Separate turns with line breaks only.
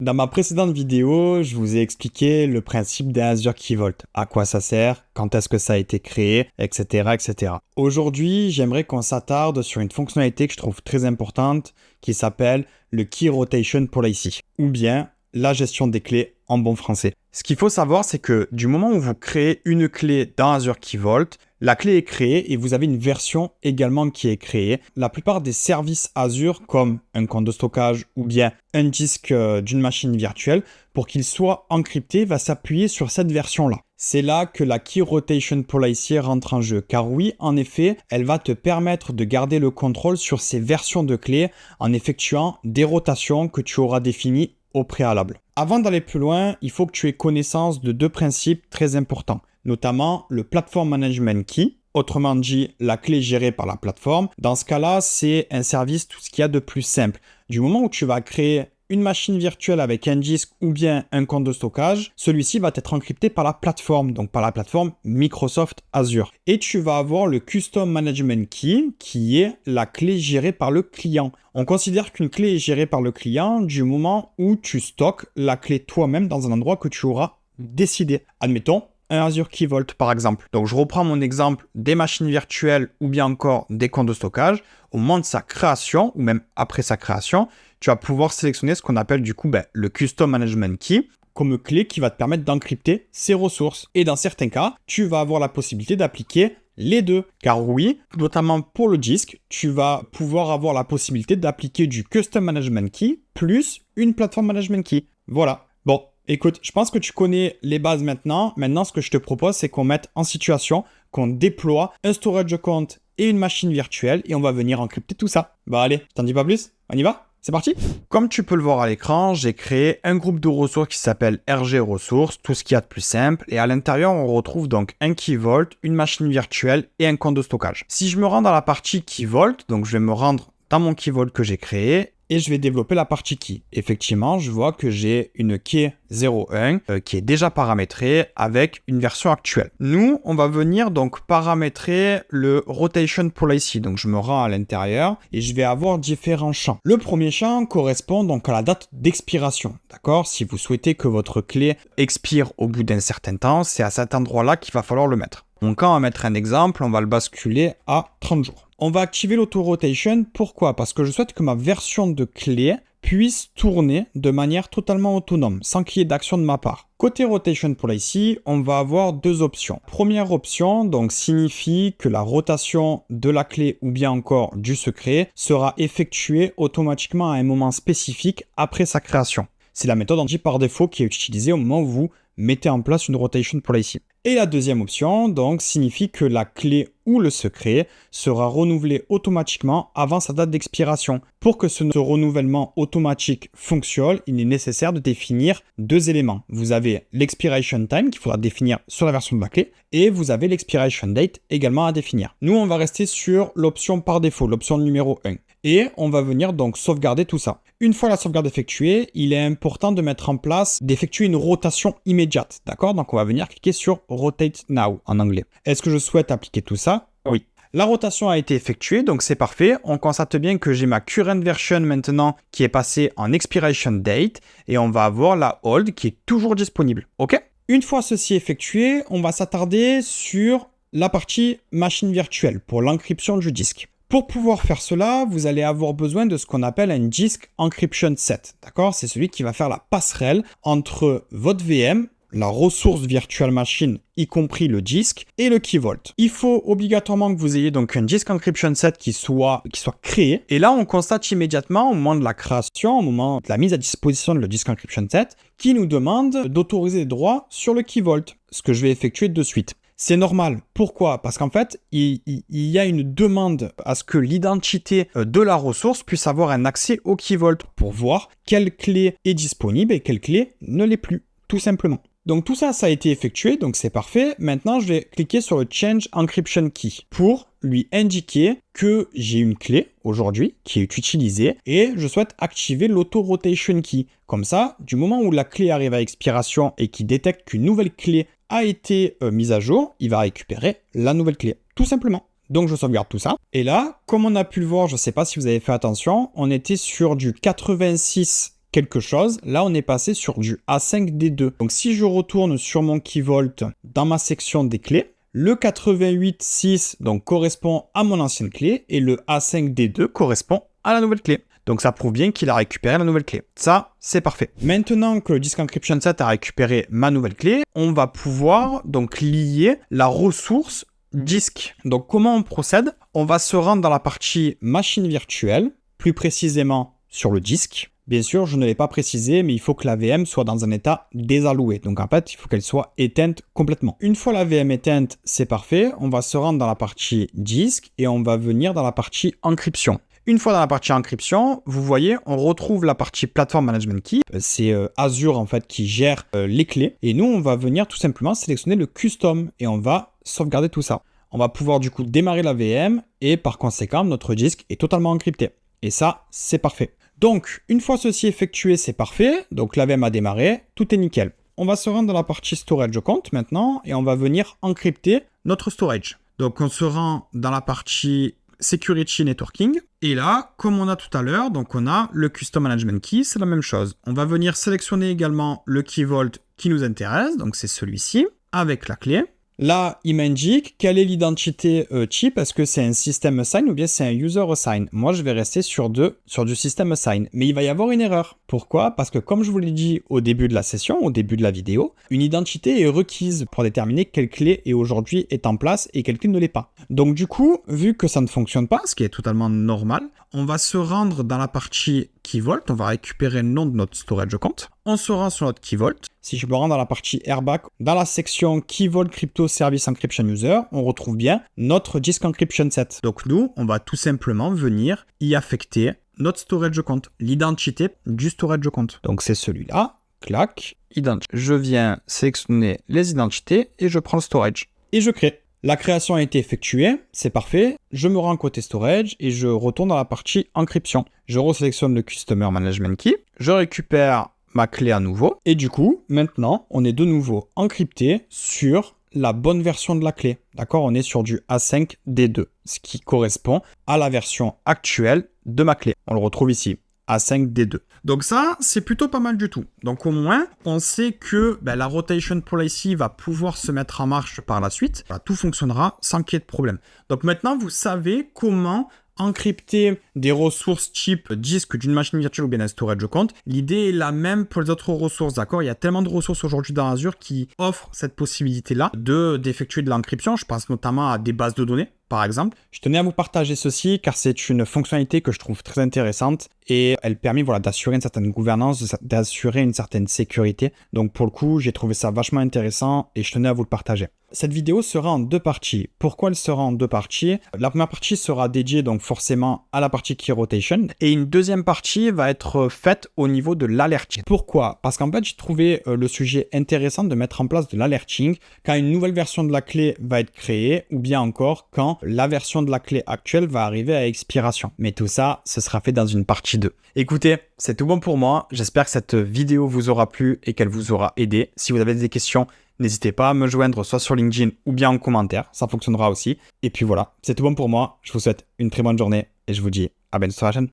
Dans ma précédente vidéo, je vous ai expliqué le principe d'un Azure Key Vault, à quoi ça sert, quand est-ce que ça a été créé, etc. etc. Aujourd'hui, j'aimerais qu'on s'attarde sur une fonctionnalité que je trouve très importante qui s'appelle le Key Rotation Policy, ou bien la gestion des clés en bon français. Ce qu'il faut savoir, c'est que du moment où vous créez une clé dans Azure Key Vault, la clé est créée et vous avez une version également qui est créée. La plupart des services Azure, comme un compte de stockage ou bien un disque d'une machine virtuelle, pour qu'il soit encrypté, va s'appuyer sur cette version-là. C'est là que la Key Rotation Policy rentre en jeu. Car oui, en effet, elle va te permettre de garder le contrôle sur ces versions de clés en effectuant des rotations que tu auras définies au préalable. Avant d'aller plus loin, il faut que tu aies connaissance de deux principes très importants, notamment le Platform Management Key, autrement dit la clé gérée par la plateforme. Dans ce cas-là, c'est un service tout ce qu'il y a de plus simple. Du moment où tu vas créer une machine virtuelle avec un disque ou bien un compte de stockage, celui-ci va être encrypté par la plateforme, donc par la plateforme Microsoft Azure. Et tu vas avoir le Custom Management Key qui est la clé gérée par le client. On considère qu'une clé est gérée par le client du moment où tu stockes la clé toi-même dans un endroit que tu auras décidé. Admettons, un Azure Key Vault par exemple. Donc je reprends mon exemple des machines virtuelles ou bien encore des comptes de stockage. Au moment de sa création ou même après sa création, tu vas pouvoir sélectionner ce qu'on appelle du coup le Custom Management Key comme clé qui va te permettre d'encrypter ces ressources. Et dans certains cas, tu vas avoir la possibilité d'appliquer les deux. Car oui, notamment pour le disque, tu vas pouvoir avoir la possibilité d'appliquer du Custom Management Key plus une Platform Management Key. Voilà. Bon, écoute, je pense que tu connais les bases maintenant. Maintenant, ce que je te propose, c'est qu'on mette en situation, qu'on déploie un storage account et une machine virtuelle et on va venir encrypter tout ça. Bah allez, je t'en dis pas plus, on y va ? C'est parti. Comme tu peux le voir à l'écran, j'ai créé un groupe de ressources qui s'appelle RG Ressources, tout ce qu'il y a de plus simple. Et à l'intérieur, on retrouve donc un Key Vault, une machine virtuelle et un compte de stockage. Si je me rends dans la partie Key Vault, donc je vais me rendre dans mon Key Vault que j'ai créé et je vais développer la partie key. Effectivement, je vois que j'ai une key 01 qui est déjà paramétrée avec une version actuelle. Nous, on va venir donc paramétrer le Rotation Policy. Donc, je me rends à l'intérieur et je vais avoir différents champs. Le premier champ correspond donc à la date d'expiration. D'accord ? Si vous souhaitez que votre clé expire au bout d'un certain temps, c'est à cet endroit-là qu'il va falloir le mettre. Donc, quand on va mettre un exemple, on va le basculer à 30 jours. On va activer l'auto-rotation. Pourquoi ? Parce que je souhaite que ma version de clé puisse tourner de manière totalement autonome, sans qu'il y ait d'action de ma part. Côté Rotation Policy, on va avoir deux options. Première option, donc, signifie que la rotation de la clé ou bien encore du secret sera effectuée automatiquement à un moment spécifique après sa création. C'est la méthode anti par défaut qui est utilisée au moment où vous mettez en place une Rotation Policy. Et la deuxième option, donc, signifie que la clé ou le secret sera renouvelé automatiquement avant sa date d'expiration. Pour que ce renouvellement automatique fonctionne, il est nécessaire de définir deux éléments. Vous avez l'expiration time qu'il faudra définir sur la version de la clé et vous avez l'expiration date également à définir. Nous, on va rester sur l'option par défaut, l'option numéro 1. Et on va venir donc sauvegarder tout ça. Une fois la sauvegarde effectuée, il est important de mettre en place, d'effectuer une rotation immédiate. D'accord ? Donc on va venir cliquer sur Rotate Now en anglais. Est-ce que je souhaite appliquer tout ça ? Oui. La rotation a été effectuée, donc c'est parfait. On constate bien que j'ai ma current version maintenant qui est passée en expiration date et on va avoir la hold qui est toujours disponible. OK ? Une fois ceci effectué, on va s'attarder sur la partie machine virtuelle pour l'encryption du disque. Pour pouvoir faire cela, vous allez avoir besoin de ce qu'on appelle un Disk Encryption Set. D'accord ? C'est celui qui va faire la passerelle entre votre VM, la ressource virtual machine, y compris le disque, et le Key Vault. Il faut obligatoirement que vous ayez donc un Disk Encryption Set qui soit créé. Et là, on constate immédiatement, au moment de la création, au moment de la mise à disposition de le Disk Encryption Set, qui nous demande d'autoriser les droits sur le Key Vault, ce que je vais effectuer de suite. C'est normal. Pourquoi ? Parce qu'en fait, il y a une demande à ce que l'identité de la ressource puisse avoir un accès au Key Vault pour voir quelle clé est disponible et quelle clé ne l'est plus, tout simplement. Donc tout ça, ça a été effectué, donc c'est parfait. Maintenant, je vais cliquer sur le Change Encryption Key pour lui indiquer que j'ai une clé aujourd'hui qui est utilisée et je souhaite activer l'Auto-Rotation Key. Comme ça, du moment où la clé arrive à expiration et qu'il détecte qu'une nouvelle clé a été mise à jour, il va récupérer la nouvelle clé, tout simplement. Donc je sauvegarde tout ça. Et là, comme on a pu le voir, je ne sais pas si vous avez fait attention, on était sur du 86 quelque chose. Là, on est passé sur du A5D2. Donc, si je retourne sur mon key vault dans ma section des clés, le 88.6 donc correspond à mon ancienne clé et le A5D2 correspond à la nouvelle clé. Donc ça prouve bien qu'il a récupéré la nouvelle clé. Ça, c'est parfait. Maintenant que le disk encryption set a récupéré ma nouvelle clé, on va pouvoir donc lier la ressource disque. Donc comment on procède? On va se rendre dans la partie machine virtuelle, plus précisément sur le disque. Bien sûr, je ne l'ai pas précisé, mais il faut que la VM soit dans un état désalloué. Donc en fait, il faut qu'elle soit éteinte complètement. Une fois la VM éteinte, c'est parfait. On va se rendre dans la partie disque et on va venir dans la partie encryption. Une fois dans la partie encryption, vous voyez, on retrouve la partie Platform Management Key. C'est Azure en fait qui gère les clés. Et nous, on va venir tout simplement sélectionner le custom et on va sauvegarder tout ça. On va pouvoir du coup démarrer la VM et par conséquent, notre disque est totalement encrypté. Et ça, c'est parfait. Donc, une fois ceci effectué, c'est parfait. Donc, la VM a démarré, tout est nickel. On va se rendre dans la partie storage compte maintenant et on va venir encrypter notre storage. Donc, on se rend dans la partie Security Networking. Et là, comme on a tout à l'heure, donc on a le Custom Management Key, c'est la même chose. On va venir sélectionner également le Key Vault qui nous intéresse, donc c'est celui-ci, avec la clé. Là, il m'indique quelle est l'identité chip, est-ce que c'est un system assign ou bien c'est un user assign. Moi, je vais rester sur du system assign. Mais il va y avoir une erreur. Pourquoi? Parce que comme je vous l'ai dit au début de la session, au début de la vidéo, une identité est requise pour déterminer quelle clé est aujourd'hui est en place et quelle clé ne l'est pas. Donc du coup, vu que ça ne fonctionne pas, ce qui est totalement normal, on va se rendre dans la partie Key Vault, on va récupérer le nom de notre storage compte. On se rend sur notre Key Vault. Si je me rends dans la partie Airbag, dans la section Key Vault Crypto Service Encryption User, on retrouve bien notre disk encryption set. Donc nous, on va tout simplement venir y affecter notre storage compte, l'identité du storage compte. Donc c'est celui-là, clac, identité. Je viens sélectionner les identités et je prends le storage. Et je crée. La création a été effectuée, c'est parfait. Je me rends côté storage et je retourne dans la partie encryption. Je resélectionne le Customer Management Key, je récupère ma clé à nouveau et du coup, maintenant, on est de nouveau encrypté sur la bonne version de la clé. D'accord? On est sur du A5D2, ce qui correspond à la version actuelle de ma clé. On le retrouve ici. A5D2. Donc ça, c'est plutôt pas mal du tout. Donc au moins, on sait que la rotation policy va pouvoir se mettre en marche par la suite. Tout fonctionnera sans qu'il y ait de problème. Donc maintenant, vous savez comment encrypter des ressources type disque d'une machine virtuelle ou bien un storage compte. L'idée est la même pour les autres ressources, d'accord? Il y a tellement de ressources aujourd'hui dans Azure qui offrent cette possibilité-là d'effectuer de l'encryption. Je pense notamment à des bases de données, par exemple. Je tenais à vous partager ceci car c'est une fonctionnalité que je trouve très intéressante et elle permet d'assurer une certaine gouvernance, d'assurer une certaine sécurité. Donc pour le coup, j'ai trouvé ça vachement intéressant et je tenais à vous le partager. Cette vidéo sera en deux parties. Pourquoi elle sera en deux parties? La première partie sera dédiée donc forcément à la partie Key Rotation et une deuxième partie va être faite au niveau de l'alerting. Pourquoi? Parce qu'en fait, j'ai trouvé le sujet intéressant de mettre en place de l'alerting quand une nouvelle version de la clé va être créée ou bien encore quand la version de la clé actuelle va arriver à expiration. Mais tout ça, ce sera fait dans une partie 2. Écoutez, c'est tout bon pour moi. J'espère que cette vidéo vous aura plu et qu'elle vous aura aidé. Si vous avez des questions, n'hésitez pas à me joindre soit sur LinkedIn ou bien en commentaire, ça fonctionnera aussi. Et puis voilà, c'est tout bon pour moi. Je vous souhaite une très bonne journée et je vous dis à bientôt sur la chaîne.